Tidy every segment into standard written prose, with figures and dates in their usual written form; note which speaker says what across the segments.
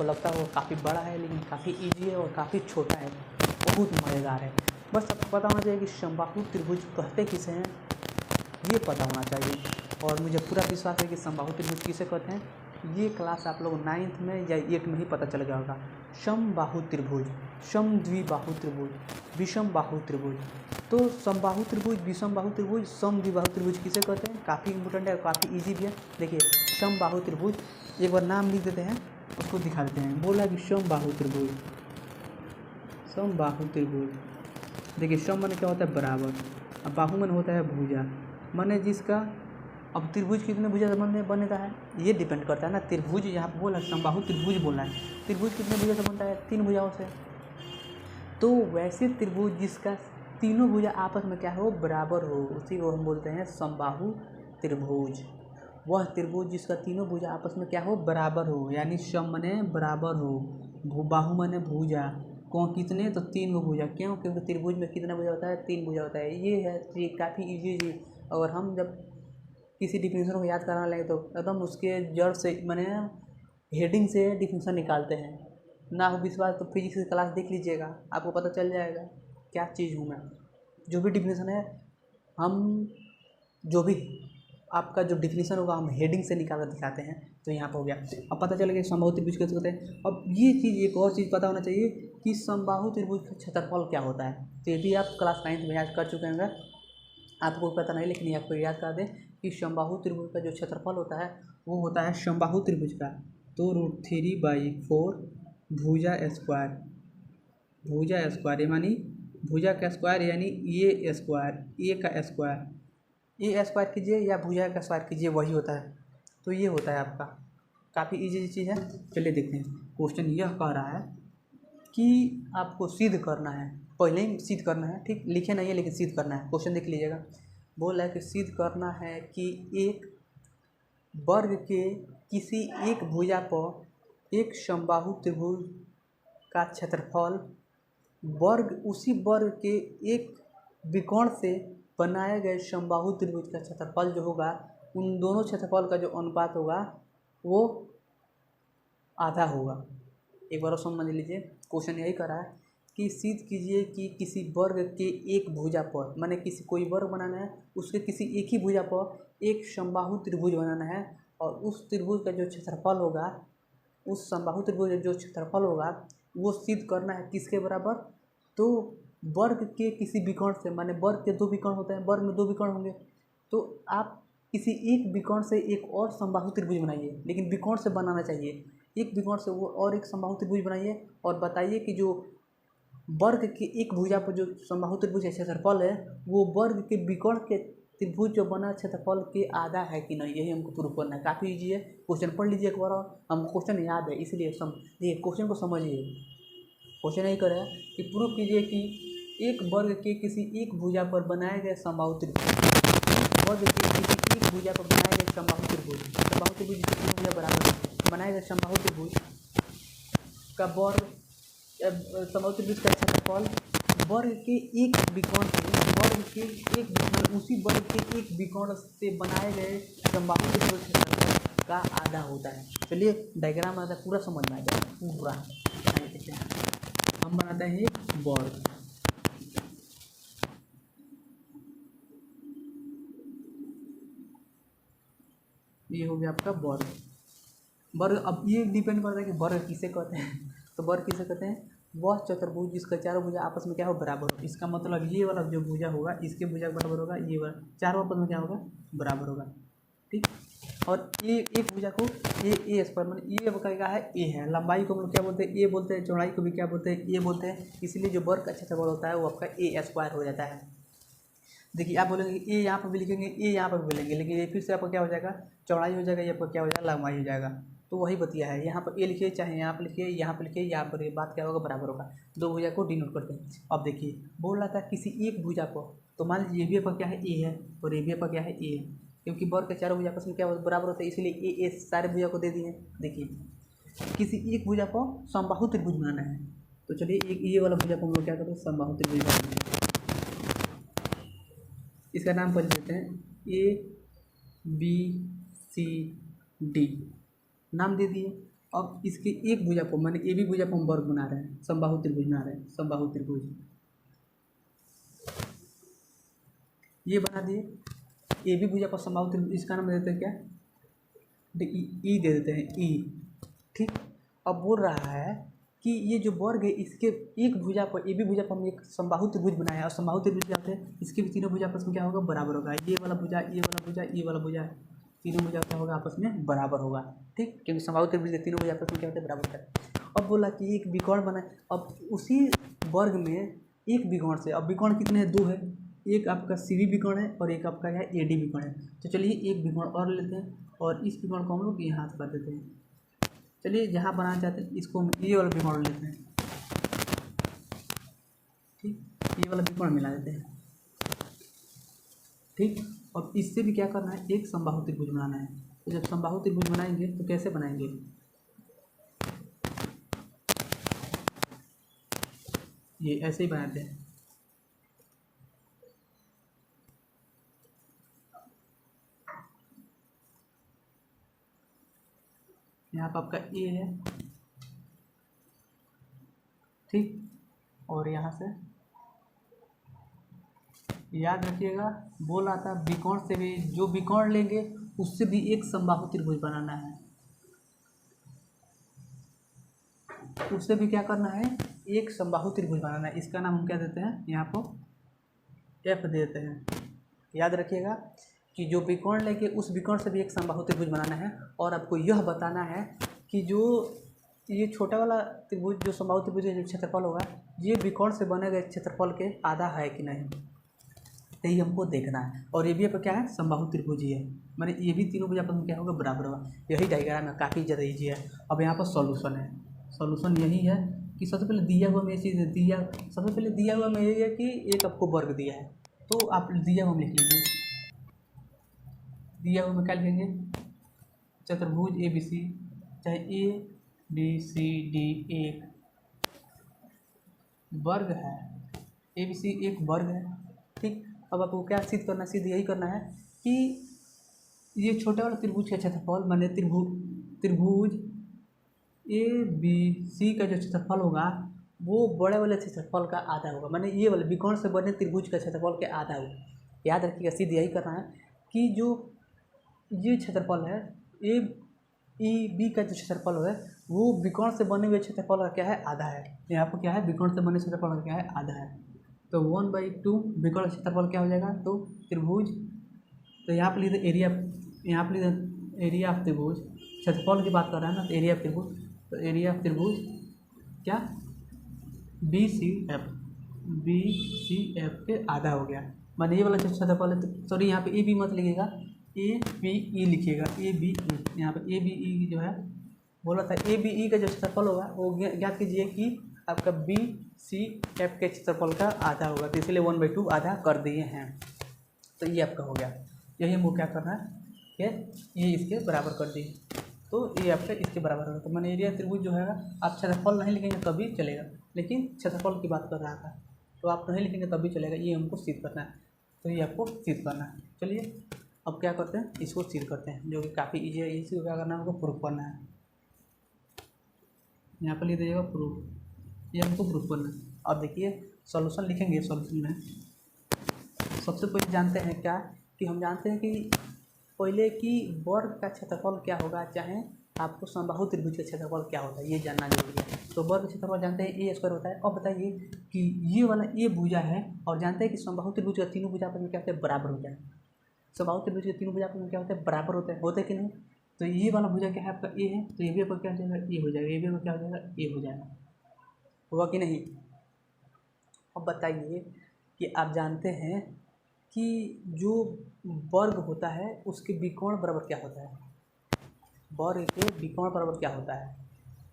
Speaker 1: लगता है वो काफ़ी बड़ा है, लेकिन काफ़ी ईजी है और काफ़ी छोटा है, बहुत मज़ेदार है। बस आपको पता होना चाहिए कि समबाहु त्रिभुज कहते किसे हैं, ये पता होना चाहिए। और मुझे पूरा विश्वास है कि समबाहु त्रिभुज किसे कहते हैं, ये क्लास आप लोग 9th में या 8 में ही पता चल गया होगा। समबाहु त्रिभुज, समद्विबाहु त्रिभुज, विषम बाहु त्रिभुज। तो समबाहु त्रिभुज, विषम बाहु त्रिभुज, समद्विबाहु त्रिभुज किसे कहते हैं, काफ़ी इंपॉर्टेंट है और काफ़ी ईजी भी है। देखिए समबाहु त्रिभुज, एक बार नाम लिख देते हैं, उसको दिखा देते हैं। बोला कि समबाहु त्रिभुज, समबाहु त्रिभुज। देखिए सम माने क्या होता है, बराबर, अब बाहु माने होता है भुजा, माने जिसका, अब त्रिभुज कितने भुजा से बनता है ये डिपेंड करता है ना। त्रिभुज यहाँ पर बोला समबाहु त्रिभुज बोला है, त्रिभुज कितने भुजा से बनता है, 3 भुजाओं से। तो वैसे त्रिभुज जिसका तीनों भुजा आपस में क्या हो, बराबर हो, उसी को हम बोलते हैं समबाहु त्रिभुज। वह त्रिभुज जिसका तीनों भुजा आपस में क्या हो, बराबर हो, यानी सम माने बराबर हो, बाहु माने भुजा, कौन कितने, तो 3 भुजा। क्यों, क्योंकि त्रिभुज में कितना भुजा होता है, 3 भुजा होता है। ये है काफ़ी ईजी जी। और हम जब किसी डिफिनेशन को याद कराने लगे तो एकदम उसके जड़ से माने हेडिंग से डिफिनेशन निकालते हैं। ना हो विश्वास तो फिजिक्स की क्लास देख लीजिएगा, आपको पता चल जाएगा क्या चीज़ हूँ मैं। जो भी डिफिनेशन है, हम जो भी आपका जो डिफिनेशन होगा हम हेडिंग से निकाल कर दिखाते हैं। तो यहाँ पर हो गया, अब पता चल गया समबाहु त्रिभुज कैसे होते हैं। अब ये चीज़, एक और चीज़ पता होना चाहिए कि समबाहु त्रिभुज का क्षेत्रफल क्या होता है। तो ये भी आप क्लास 9th में याद कर चुके हैं, आपको पता नहीं, लेकिन आपको याद कर दें कि समबाहु त्रिभुज का जो क्षेत्रफल होता है वो होता है समबाहु त्रिभुज का तो √3/4 भुजा स्क्वायर, भुजा स्क्वायर यानी भुजा का स्क्वायर यानी ए स्क्वायर, ए का स्क्वायर, ए स्क्वायर कीजिए या भुजा का स्क्वायर कीजिए, वही होता है। तो ये होता है आपका, काफ़ी इजी चीज़ है। चलिए देखते हैं, क्वेश्चन यह कह रहा है कि आपको सिद्ध करना है, पहले ही सिद्ध करना है, ठीक, लिखे नहीं है लेकिन सिद्ध करना है। क्वेश्चन देख लीजिएगा, बोल रहा है कि सिद्ध करना है कि एक वर्ग के किसी एक भुजा पर एक समबाहु त्रिभुज का क्षेत्रफल वर्ग उसी वर्ग के एक विकर्ण से बनाए गए समबाहु त्रिभुज का क्षेत्रफल जो होगा, उन दोनों क्षेत्रफल का जो अनुपात होगा वो आधा होगा। एक बार और समझ लीजिए, क्वेश्चन यही कर रहा है कि सिद्ध कीजिए कि किसी वर्ग के एक भुजा पर, माने किसी कोई वर्ग बनाना है, उसके किसी एक ही भुजा पर एक समबाहु त्रिभुज बनाना है, और उस त्रिभुज का जो क्षेत्रफल होगा, उस समबाहु त्रिभुज का जो क्षेत्रफल होगा वो सिद्ध करना है किसके बराबर, तो वर्ग के किसी विकर्ण से, माने वर्ग के 2 विकर्ण होते हैं, वर्ग में 2 विकर्ण होंगे, तो आप किसी एक विकर्ण से एक और समबाहु त्रिभुज बनाइए, लेकिन विकर्ण से बनाना चाहिए, एक विकर्ण से वो और एक समबाहु त्रिभुज बनाइए, और बताइए कि जो वर्ग के एक भुजा पर जो समबाहु त्रिभुज का क्षेत्रफल है वो वर्ग के विकर्ण के त्रिभुज जो बना क्षेत्रफल के आधा है कि नहीं, यही हमको प्रूफ करना है। काफ़ी ईजी है, क्वेश्चन पढ़ लीजिए एक बार, और हमको क्वेश्चन याद है इसलिए देखिए क्वेश्चन को समझिए। क्वेश्चन यही करे कि प्रूफ कीजिए कि एक वर्ग के किसी एक भुजा पर बनाए गए समबाहु त्रिभुज, वर्ग के किसी एक भुजा पर बनाए गए समबाहु त्रिभुज, समबाहु त्रिभुज जिसकी तीनों भुजा बराबर बनाए गए समबाहु त्रिभुज का वर्ग, समबाहु त्रिभुज का क्षेत्रफल वर्ग के एक विकर्ण से, वर्ग के एक विकर्ण, उसी वर्ग के एक विकर्ण से बनाए गए समबाहु त्रिभुज क्षेत्रफल का आधा होता है। चलिए डायग्राम आता है, पूरा समझ में आ जाएगा पूरा। हम बनाते हैं एक वर्ग, ये हो गया आपका वर्ग। वर्ग, अब ये डिपेंड करता है कि वर्ग किसे कहते हैं। तो वर्ग किसे कहते हैं, वह चतुर्भुज जिसका चारों भुजा आपस में क्या हो, बराबर हो। इसका मतलब ये वाला जो भुजा होगा इसके भुजा बराबर होगा, ये वाला चारों आपस में क्या होगा, बराबर होगा, ठीक। और ये एक भुजा को ए स्क्वायर, मतलब ये क्या है, ए है, लंबाई को हम लोग क्या बोलते हैं, ए बोलते हैं, चौड़ाई को भी क्या बोलते हैं, ए बोलते हैं, इसलिए जो वर्ग का क्षेत्रफल होता है वो आपका ए स्क्वायर हो जाता है। देखिए आप बोलेंगे ए यहाँ पर भी लिखेंगे, ए यहाँ पर भी बोलेंगे, लेकिन ये फिर से आपका क्या हो जाएगा, चौड़ाई हो जाएगा, ये आपका क्या हो जाएगा, लंबाई हो जाएगा। तो वही बतिया है, यहाँ पर ए लिखिए चाहे यहाँ पर लिखिए, यहाँ पर लिखिए, यहाँ पर, ये बात क्या होगा, बराबर होगा। दो भुजा को डिनोट करते हैं। अब देखिए बोल रहा था किसी एक भुजा को, तो मान लीजिए ये भी आपका क्या है, ए है, और ये भी आपका क्या है, ए है, क्योंकि वर्ग के चारों भुजा आपस में क्या बराबर होता है, इसलिए ए सारे भुजा को दे दिए। देखिए किसी एक भुजा को समबाहु त्रिभुज बनाना है, तो चलिए एक ये वाला भुजा को हम लोग क्या करते हैं, समबाहु त्रिभुज बनाते हैं। इसका नाम पढ़ देते हैं A B C D, नाम दे दिए। अब इसके एक भुजा को माने ए बी भुजा को हम वर्ग बना रहे हैं, समबाहु त्रिभुज बना रहे हैं, समबाहु त्रिभुज ये बना दिए। ए बी भुजा को समबाहु त्रिभुज, इसका नाम दे देते हैं क्या, ई दे देते हैं ई। ठीक, अब बोल रहा है कि ये जो वर्ग है इसके एक भुजा पर, ए बी भुजा पर हम एक समबाहु त्रिभुज बनाया, और समबाहु त्रिभुज क्या होते हैं, इसके भी तीनों भुजा आपस में क्या होगा, बराबर होगा। ये वाला भुजा, ये वाला भुजा, ये वाला भुजा, तीनों भुजा क्या होगा, आपस में बराबर होगा। ठीक, क्योंकि समबाहु त्रिभुज के तीनों भुजा आपस में क्या होते हैं, बराबर होता है। अब बोला कि एक विकर्ण बनाए, अब उसी वर्ग में एक विकर्ण से, अब विकर्ण कितने हैं, 2 है, एक आपका सी बी विकर्ण है और एक आपका है ए डी विकर्ण है। तो चलिए एक विकर्ण और लेते हैं और इस विकर्ण को हम लोग यहाँ से कर देते हैं। चलिए जहाँ बनाना चाहते हैं इसको हम ये वाला विकर्ण लेते हैं। ठीक, ये वाला विकर्ण मिला देते हैं। ठीक, और इससे भी क्या करना है, एक समबाहु त्रिभुज बनाना है। तो जब समबाहु त्रिभुज बनाएंगे तो कैसे बनाएंगे, ये ऐसे ही बनाते हैं। यहाँ पर आपका ए है, ठीक, और यहाँ से याद रखिएगा बोला था विकर्ण से भी, जो विकर्ण लेंगे उससे भी एक समबाहु त्रिभुज बनाना है, उससे भी क्या करना है, एक समबाहु त्रिभुज बनाना है। इसका नाम हम क्या देते हैं, यहाँ पर एफ देते हैं। याद रखिएगा कि जो विकर्ण लेके उस विकर्ण से भी एक समबाहु त्रिभुज बनाना है, और आपको यह बताना है कि जो ये छोटा वाला त्रिभुज, जो समबाहु त्रिभुज जो क्षेत्रफल होगा, ये विकर्ण से बने गए क्षेत्रफल के आधा है कि नहीं, यही हमको देखना है। और ये भी आपका क्या है, समबाहु त्रिभुज ही है, माने ये भी तीनों भुजा पर क्या होगा, बराबर होगा। यही डायग्राम है, काफ़ी ज़्यादा ईजी है। अब यहाँ पर सॉल्यूशन है, सॉल्यूशन यही है कि सबसे पहले दिया हुआ में ये चीज़ दिया, सबसे पहले दिया हुआ में यही है कि एक आपको वर्ग दिया है, तो आप दिया हुआ में लिख लीजिए। दिया हुआ में क्या लिखेंगे, चतुर्भुज ए बी सी, चाहे ए बी सी डी एक वर्ग है, ए बी सी एक वर्ग है। ठीक, अब आपको क्या सिद्ध करना है, सिद्ध यही करना है कि ये छोटे वाला त्रिभुज का क्षेत्रफल माने त्रिभुज ए बी सी का जो क्षेत्रफल होगा वो बड़े वाले क्षेत्रफल का आधा होगा, माने ये वाले विकर्ण से बने त्रिभुज का क्षेत्रफल के आधा होगा। याद रखिएगा, सिद्ध यही करना है कि जो ये क्षेत्रफल है ए ई बी का जो क्षेत्रफल है वो विकर्ण से बने हुए क्षेत्रफल का क्या है, आधा है। यहाँ पर क्या है, विकर्ण से बने क्षेत्रफल का क्या है, आधा है। तो 1/2 विकर्ण क्षेत्रफल क्या हो जाएगा, तो त्रिभुज, तो यहाँ पर लिखे एरिया, यहाँ पर लिखे एरिया ऑफ त्रिभुज, क्षेत्रफल की बात कर रहा है ना, तो एरिया ऑफ त्रिभुज, तो एरिया ऑफ त्रिभुज क्या, बी सी एफ के आधा हो गया। माने ये वाला जो क्षेत्रफल है, तो सॉरी यहाँ पे ए बी मत लिखिएगा, ए बी ई लिखिएगा, ए बी ई, यहाँ पे ए बी ई जो है बोला था, ए बी ई का जो क्षेत्रफल होगा वो ज्ञात कीजिए कि आपका बी सी एफ के क्षेत्रफल का आधा होगा, तो इसलिए 1/2 आधा कर दिए हैं। तो ये आपका हो गया, यही हमको क्या करना है कि ये इसके बराबर कर दिए, तो ये आपका इसके बराबर होगा। तो मैंने एरिया त्रिभुज जो है आप क्षेत्रफल नहीं लिखेंगे तभी चलेगा, लेकिन क्षेत्रफल की बात कर रहा था, तो आप नहीं लिखेंगे तभी चलेगा, ये हमको सिद्ध करना है, तो ये आपको सिद्ध करना है। चलिए अब क्या करते हैं, इसको सिद्ध करते हैं, जो कि काफ़ी ईजी है। इसी को क्या करना है, हमको प्रूफ करना है। यहाँ पर लिख दीजिएगा प्रूफ, ये हमको प्रूफ करना है। अब देखिए सॉल्यूशन लिखेंगे, सॉल्यूशन में सबसे पहले जानते हैं क्या, कि हम जानते हैं कि पहले कि वर्ग का क्षेत्रफल क्या होगा, चाहे आपको समबाहु त्रिभुज का क्षेत्रफल क्या होता है ये जानना जरूरी है। तो वर्ग का क्षेत्रफल जानते हैं ए स्क्वायर होता है। अब बताइए कि ये वाला ए भुजा है, और जानते हैं कि समबाहु त्रिभुज का तीनों भुजा पर क्या होता है, बराबर होता है। समबाहु त्रिभुज के तीनों भुजा पर क्या होता है, बराबर होते हैं कि नहीं। तो ये वाला भुजा क्या है आपका ए है, तो ये भी आपका क्या हो जाएगा, ए हो जाएगा, ये भी आपका क्या हो जाएगा, ए हो जाएगा, हुआ कि नहीं। अब बताइए कि आप जानते हैं कि जो वर्ग होता है उसके विकर्ण बराबर क्या होता है, वर्ग के विकर्ण बराबर क्या होता है,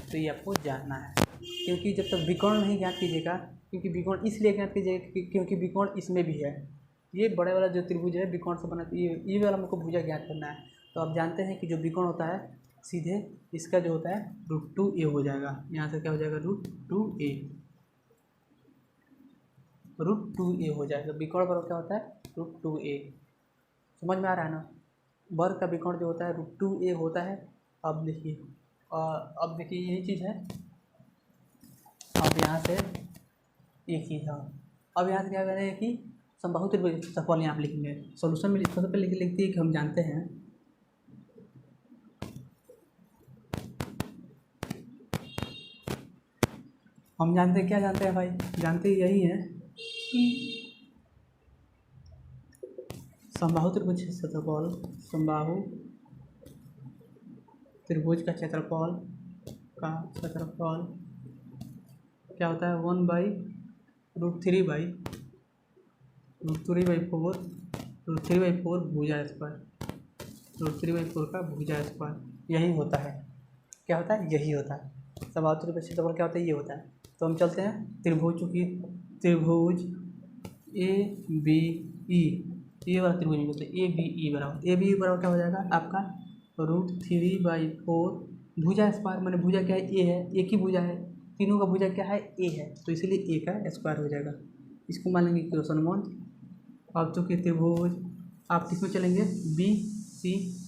Speaker 1: तो ये आपको जानना है। क्योंकि जब तक विकर्ण नहीं ज्ञात कीजिएगा, क्योंकि विकर्ण इसलिए ज्ञात कीजिएगा क्योंकि विकर्ण इसमें भी है, ये बड़े वाला जो त्रिभुज है विकर्ण से बना, ये वाला हमको भुजा ज्ञात करना है। तो आप जानते हैं कि जो विकर्ण होता है सीधे इसका जो होता है √2a हो जाएगा, यहाँ से क्या हो जाएगा, √2a हो जाएगा। विकर्ण बराबर क्या होता है, √2a। समझ में आ रहा है ना। वर्ग का विकर्ण जो होता है √2a होता है। अब देखिए और अब देखिए यही चीज़ है। अब यहाँ से एक चीज़ है, अब यहाँ से क्या कर रहे हैं कि समबाहु त्रिभुज क्षेत्रफल यहाँ पे लिखेंगे। सॉल्यूशन में सबसे पहले लिखते हैं कि हम जानते हैं क्या जानते हैं भाई, जानते यही है कि समबाहु त्रिभुज क्षेत्रफल, समबाहु त्रिभुज का क्षेत्रफल क्या होता है 1/√3/4 भुजा स्क्वायर का भुजा स्क्वायर यही होता है। क्या होता है? यही होता है। समबाहु त्रिभुज क्षेत्रफल क्या होता है? ये होता है। तो हम चलते हैं त्रिभुज, चूँकि त्रिभुज ABE, ये वाला त्रिभुज बोलते हैं ABE बराबर क्या हो जाएगा आपका √3/4 भुजा स्क्वायर, मैंने भुजा क्या है? ए है, एक ही भुजा है, तीनों का भुजा क्या है? ए है, तो इसीलिए ए का स्क्वायर हो जाएगा। इसको मान लेंगे क्वेश्चन 1। अब चूँकि त्रिभुज आप किस में चलेंगे? BCF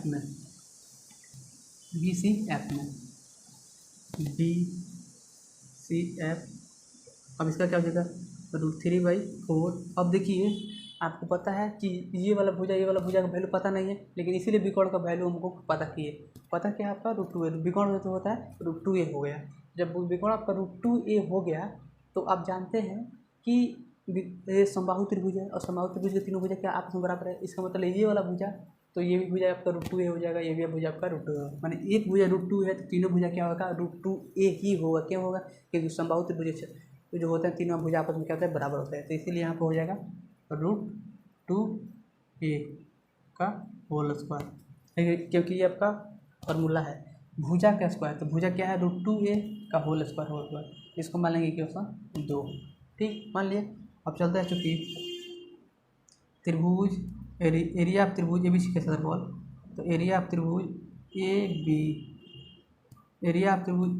Speaker 1: में, BCF। अब इसका क्या हो जाएगा? √3/4। अब देखिए आपको पता है कि ये वाला भुजा का वैल्यू पता नहीं है, लेकिन इसीलिए विकर्ण का वैल्यू हमको पता क्या आपका √2a, विकर्ण तो होता है √2a हो गया। जब विकर्ण आपका √2a हो गया तो आप जानते हैं कि ये समबाहु त्रिभुज है, और समबाहु त्रिभुज के तीनों भुजा क्या आपस में बराबर है। इसका मतलब ये वाला भुजा, तो ये भी भुजा आपका √2a हो जाएगा, ये भी भुजा आपका √2a होगा। माने एक भुजा √2 है तो तीनों भुजा क्या होगा? √2a ही होगा। क्यों होगा? क्योंकि समबाहु त्रिभुज जो होते हैं तीनों भुजा आपस में क्या होता है? बराबर होता है। तो इसीलिए यहाँ पर हो जाएगा √2a का होल स्क्वायर, क्योंकि ये आपका फॉर्मूला है भुजा का स्क्वायर। तो भुजा क्या है? √2a का होल स्क्वायर। इसको मान लेंगे क्वेश्चन 2। ठीक, मान लिए। अब चलता है चूँकि त्रिभुज एरिया ऑफ त्रिभुज ABC का क्षेत्रफल, तो एरिया ऑफ त्रिभुज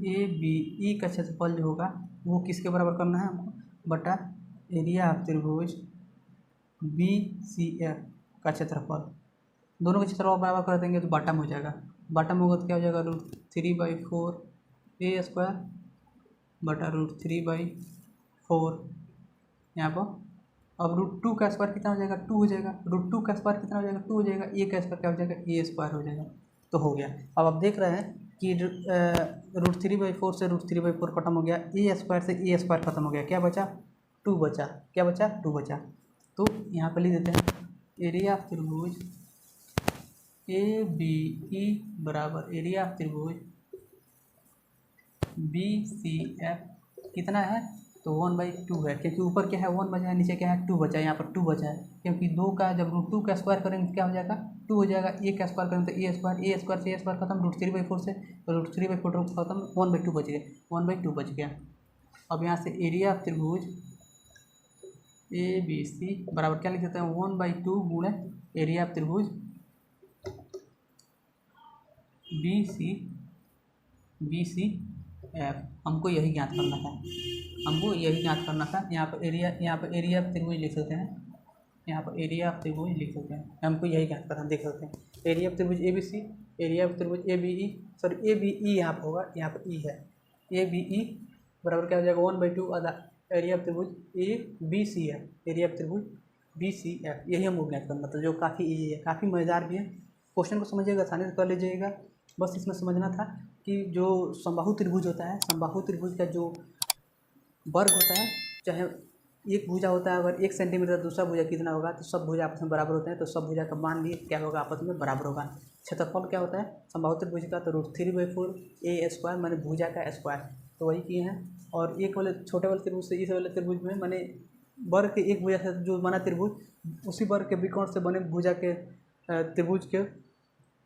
Speaker 1: ABE का क्षेत्रफल जो होगा वो किसके बराबर करना है हमको? बटा एरिया ऑफ त्रिभुज BCF का क्षेत्रफल। दोनों के क्षेत्रफल बराबर कर देंगे तो बॉटम हो जाएगा। बॉटम होगा तो क्या हो जाएगा? √3/4a स्क्वायर बटा √3/4 यहाँ पर। अब √2 का स्क्वायर कितना हो जाएगा? 2 हो जाएगा। √2 का स्क्वायर कितना हो जाएगा? 2 हो जाएगा। ए का स्क्वायर क्या हो जाएगा? ए स्क्वायर हो जाएगा। तो हो गया। अब आप देख रहे हैं कि √3/4 से √3/4 खत्म हो गया, ए स्क्वायर से ए स्क्वायर खत्म हो गया, क्या बचा? 2 बचा। क्या बचा? 2 बचा। तो यहाँ पर लिख देते हैं एरिया ऑफ त्रिभुज ABE बराबर एरिया ऑफ त्रिभुज BCF कितना है? तो 1/2 है, क्योंकि ऊपर क्या है? 1 बचा है, नीचे क्या है? 2 बचा है। यहाँ पर 2 बचा है, क्योंकि 2 का जब √2 का स्क्वायर करेंगे क्या हो जाएगा? 2 हो जाएगा। ए का स्क्वायर करेंगे तो ए स्क्वायर से ए स्क्वायर खत्म, √3/4 से, तो √3/4 खत्म, 1/2 बच गया, 1/2 बच गया। अब यहाँ से एरिया ऑफ त्रिभुज ABC बराबर क्या लिख देते हैं? 1/2 गुणे एरिया ऑफ त्रिभुज BCF। हमको यही ज्ञात करना था, यहाँ पर एरिया ऑफ त्रिभुज लिख सकते हैं, हमको यही ज्ञात करना। देख सकते हैं एरिया ऑफ त्रिभुज ABC, एरिया ऑफ त्रिभुज ABE, सॉरी ABE यहाँ पर होगा, यहाँ पर E है। ABE बराबर क्या हो जाएगा? 1/2 आधा एरिया ऑफ त्रिभुज BCF, एरिया ऑफ त्रिभुज BCF। यही हमको ज्ञात करना था, जो काफ़ी ईजी है, काफ़ी मज़ेदार भी है। क्वेश्चन को समझिएगा, आसानी से कर लीजिएगा। बस इसमें समझना था कि जो समबाहु त्रिभुज होता है, समबाहु त्रिभुज का जो वर्ग होता है, चाहे एक भुजा होता है, अगर 1 सेंटीमीटर दूसरा भुजा कितना होगा, तो सब भुजा आपस में बराबर होते हैं, तो सब भुजा का मान भी क्या होगा? आपस में बराबर होगा। क्षेत्रफल क्या होता है समबाहु त्रिभुज का? तो √3/4 a स्क्वायर, मैंने भुजा का स्क्वायर, तो वही किए हैं। और एक वाले छोटे वाले त्रिभुज से इस वाले त्रिभुज में मैंने वर्ग के एक भुजा से जो बना त्रिभुज, उसी वर्ग के विकर्ण से बने भुजा के त्रिभुज के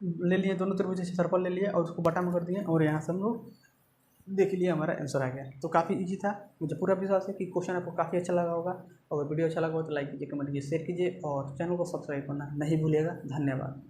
Speaker 1: ले लिए, दोनों त्रिभुज से क्षेत्रफल ले लिए और उसको बटा में कर दिए, और यहाँ से हम लोग देख लिए, हमारा आंसर आ गया। तो काफ़ी इजी था। मुझे पूरा विश्वास है कि क्वेश्चन आपको काफ़ी अच्छा लगा होगा। अगर वीडियो अच्छा लगा हो तो लाइक कीजिए, कमेंट कीजिए, शेयर कीजिए और चैनल को सब्सक्राइब करना नहीं भूलिएगा। धन्यवाद।